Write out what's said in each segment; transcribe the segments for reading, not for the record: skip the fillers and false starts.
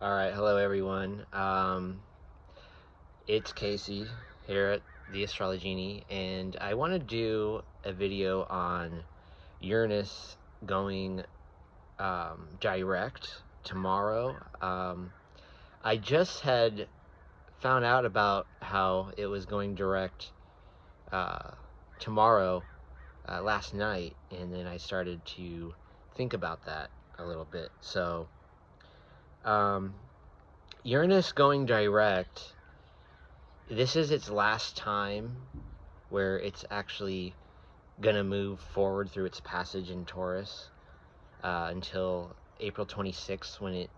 All right, hello everyone. It's Casey here at the Astrologini, and I want to do a video on Uranus going direct tomorrow. I just had found out about how it was going direct uh, tomorrow last night, and then I started to think about that a little bit. So, um, Uranus going direct. This is its last time where it's actually going to move forward through its passage in Taurus until April 26th, when it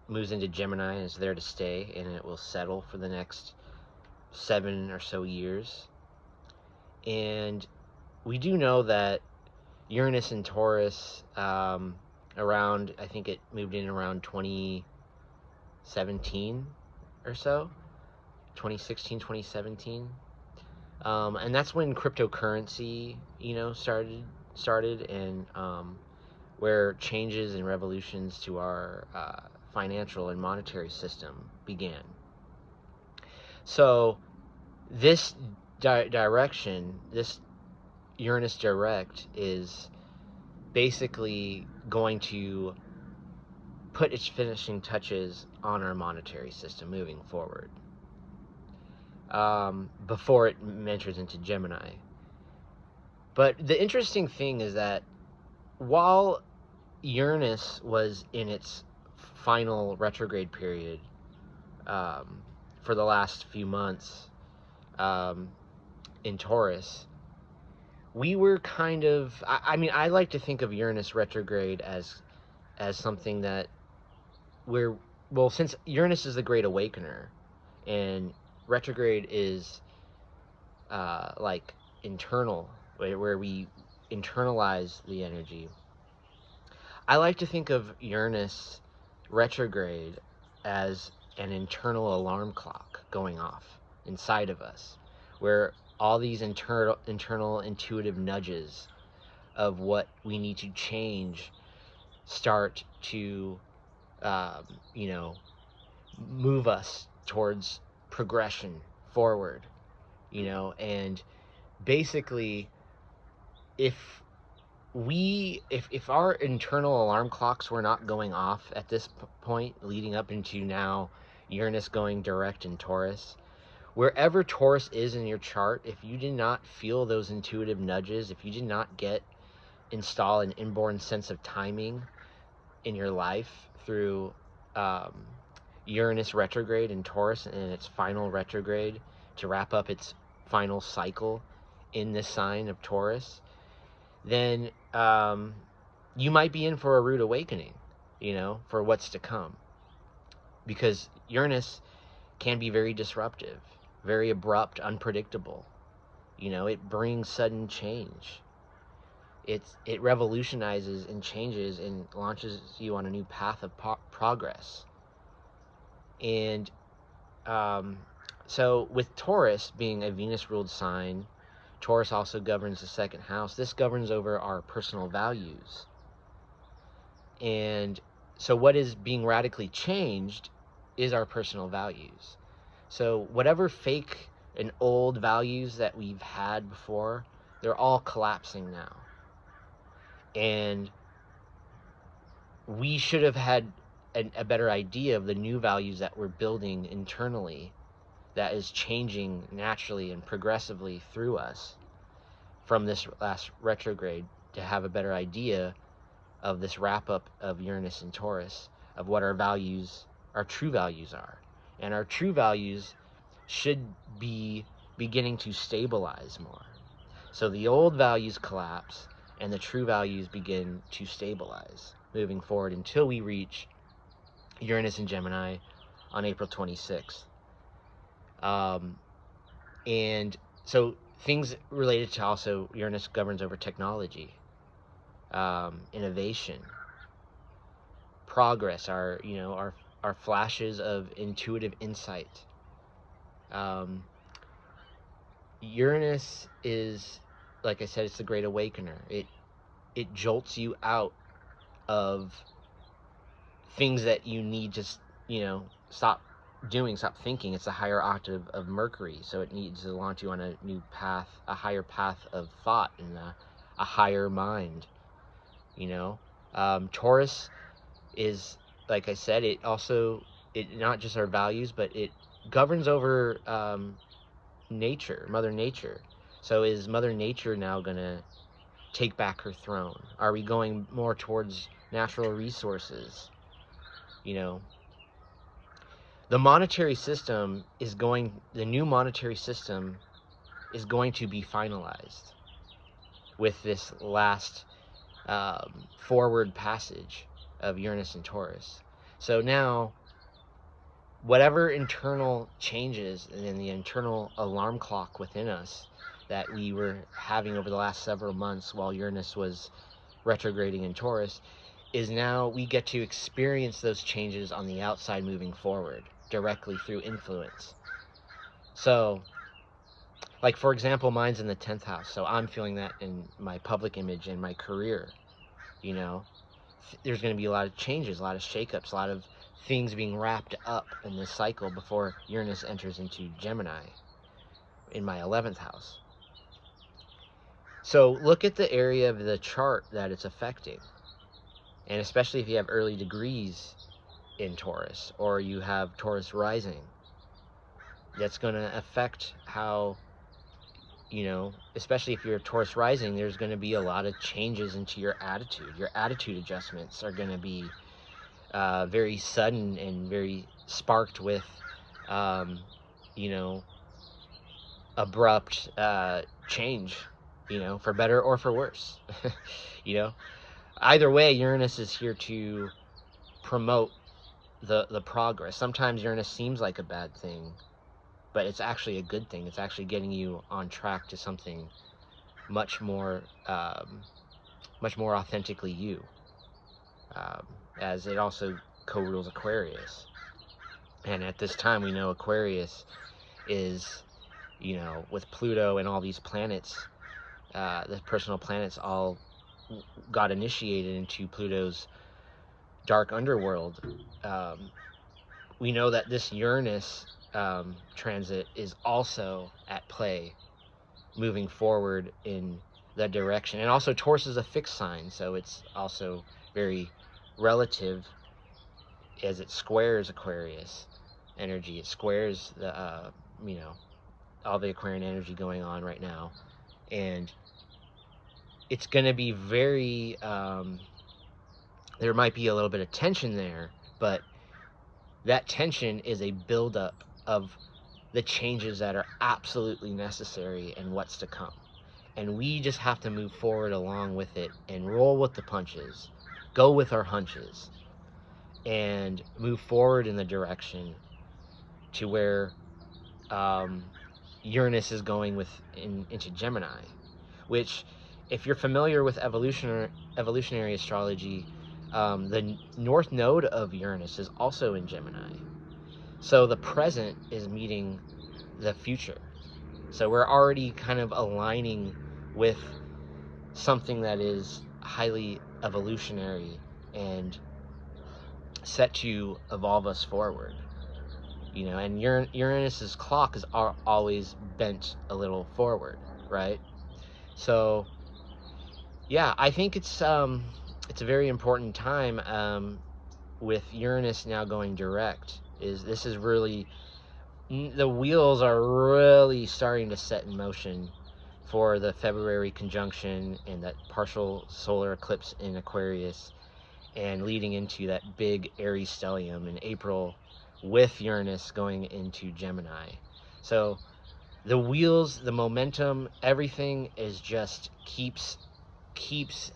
moves into Gemini and is there to stay, and it will settle for the next 7 or so years. And we do know that Uranus in Taurus, around, I think it moved in around 2017 or so, 2016, 2017. And that's when cryptocurrency, started, and where changes and revolutions to our financial and monetary system began. So this direction, this Uranus direct, is basically going to put its finishing touches on our monetary system moving forward. Before it enters into Gemini. But the interesting thing is that while Uranus was in its final retrograde period for the last few months in Taurus, we were kind of, I like to think of Uranus retrograde as something that since Uranus is the great awakener, and retrograde is like internal, where we internalize the energy. I like to think of Uranus retrograde as an internal alarm clock going off inside of us, where all these internal intuitive nudges of what we need to change start to move us towards progression forward, and basically if our internal alarm clocks were not going off at this point leading up into now Uranus going direct in Taurus, wherever Taurus is in your chart, if you did not feel those intuitive nudges, if you did not install an inborn sense of timing in your life through Uranus retrograde in Taurus and its final retrograde to wrap up its final cycle in this sign of Taurus, then you might be in for a rude awakening, for what's to come. Because Uranus can be very disruptive, very abrupt, unpredictable. It brings sudden change. It revolutionizes and changes and launches you on a new path of progress. And so with Taurus being a Venus-ruled sign, Taurus also governs the second house. This governs over our personal values. And so what is being radically changed is our personal values. So whatever fake and old values that we've had before, they're all collapsing now. And we should have had a better idea of the new values that we're building internally, that is changing naturally and progressively through us from this last retrograde, to have a better idea of this wrap up of Uranus and Taurus, of what our values, our true values are. And our true values should be beginning to stabilize more. So the old values collapse and the true values begin to stabilize moving forward until we reach Uranus in Gemini on April 26th. And so things related to, also Uranus governs over technology, innovation, progress, our flashes of intuitive insight. Uranus is, like I said, it's the great awakener. It jolts you out of things that you need to, stop doing, stop thinking. It's a higher octave of Mercury, so it needs to launch you on a new path, a higher path of thought, and a higher mind. Taurus is, like I said, it not just our values, but it governs over nature, Mother Nature. So is Mother Nature now gonna take back her throne? Are we going more towards natural resources? The monetary system the new monetary system is going to be finalized with this last forward passage of Uranus and Taurus. So now, whatever internal changes and the internal alarm clock within us that we were having over the last several months while Uranus was retrograding in Taurus, is now we get to experience those changes on the outside moving forward, directly through influence. So, like, for example, mine's in the 10th house, so I'm feeling that in my public image and my career. There's going to be a lot of changes, a lot of shakeups, a lot of things being wrapped up in this cycle before Uranus enters into Gemini in my 11th house. So look at the area of the chart that it's affecting. And especially if you have early degrees in Taurus, or you have Taurus rising, that's going to affect how, especially if you're a Taurus rising, there's going to be a lot of changes into your attitude. Your attitude adjustments are going to be very sudden and very sparked with, abrupt change, for better or for worse. Either way, Uranus is here to promote the progress. Sometimes Uranus seems like a bad thing, but it's actually a good thing. It's actually getting you on track to something much more authentically you, as it also co-rules Aquarius. And at this time, we know Aquarius is, with Pluto and all these planets, the personal planets all got initiated into Pluto's dark underworld. We know that this Uranus transit is also at play moving forward in that direction. And also Taurus is a fixed sign, so it's also very relative as it squares Aquarius energy. It squares the all the Aquarian energy going on right now, and it's going to be very there might be a little bit of tension there, but that tension is a buildup of the changes that are absolutely necessary and what's to come. And we just have to move forward along with it and roll with the punches, go with our hunches, and move forward in the direction to where Uranus is going into Gemini, which, if you're familiar with evolutionary astrology, the north node of Uranus is also in Gemini. So the present is meeting the future. So we're already kind of aligning with something that is highly evolutionary and set to evolve us forward. And Uranus's clock is always bent a little forward, right? So yeah, I think it's a very important time with Uranus now going direct. This is really, the wheels are really starting to set in motion for the February conjunction and that partial solar eclipse in Aquarius, and leading into that big Aries stellium in April with Uranus going into Gemini. So the wheels, the momentum, everything is just keeps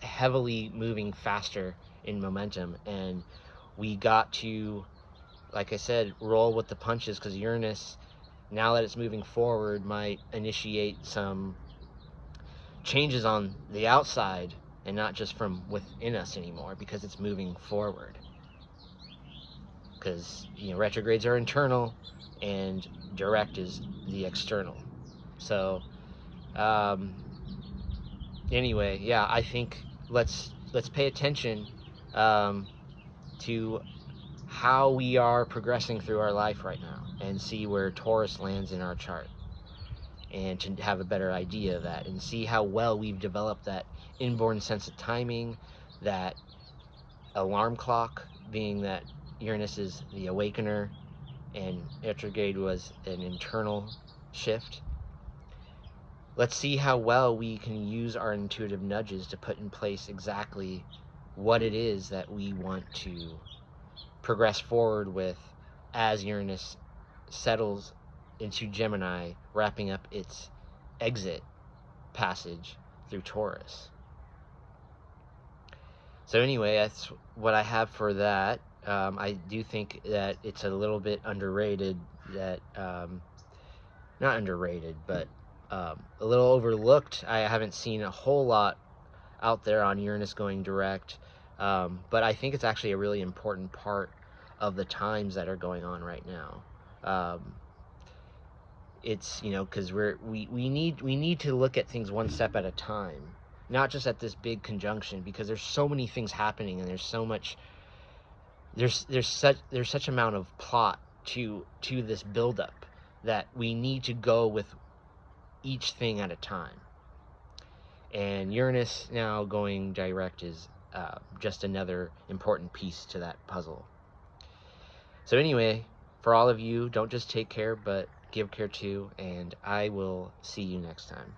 heavily moving faster in momentum, and we got to, like I said, roll with the punches, because Uranus, now that it's moving forward, might initiate some changes on the outside and not just from within us anymore, because it's moving forward. Because retrogrades are internal and direct is the external. So anyway, yeah, I think let's pay attention to how we are progressing through our life right now and see where Taurus lands in our chart, and to have a better idea of that and see how well we've developed that inborn sense of timing, that alarm clock, being that Uranus is the awakener and retrograde was an internal shift. Let's see how well we can use our intuitive nudges to put in place exactly what it is that we want to progress forward with as Uranus settles into Gemini, wrapping up its exit passage through Taurus. So anyway, that's what I have for that. I do think that it's a little bit underrated, that not underrated, but a little overlooked. I haven't seen a whole lot out there on Uranus going direct, but I think it's actually a really important part of the times that are going on right now. It's, you know, because we need to look at things one step at a time, not just at this big conjunction, because there's so many things happening, and there's so much, there's such amount of plot to this buildup, that we need to go with each thing at a time. And Uranus now going direct is just another important piece to that puzzle. So anyway, for all of you, don't just take care, but give care too, and I will see you next time.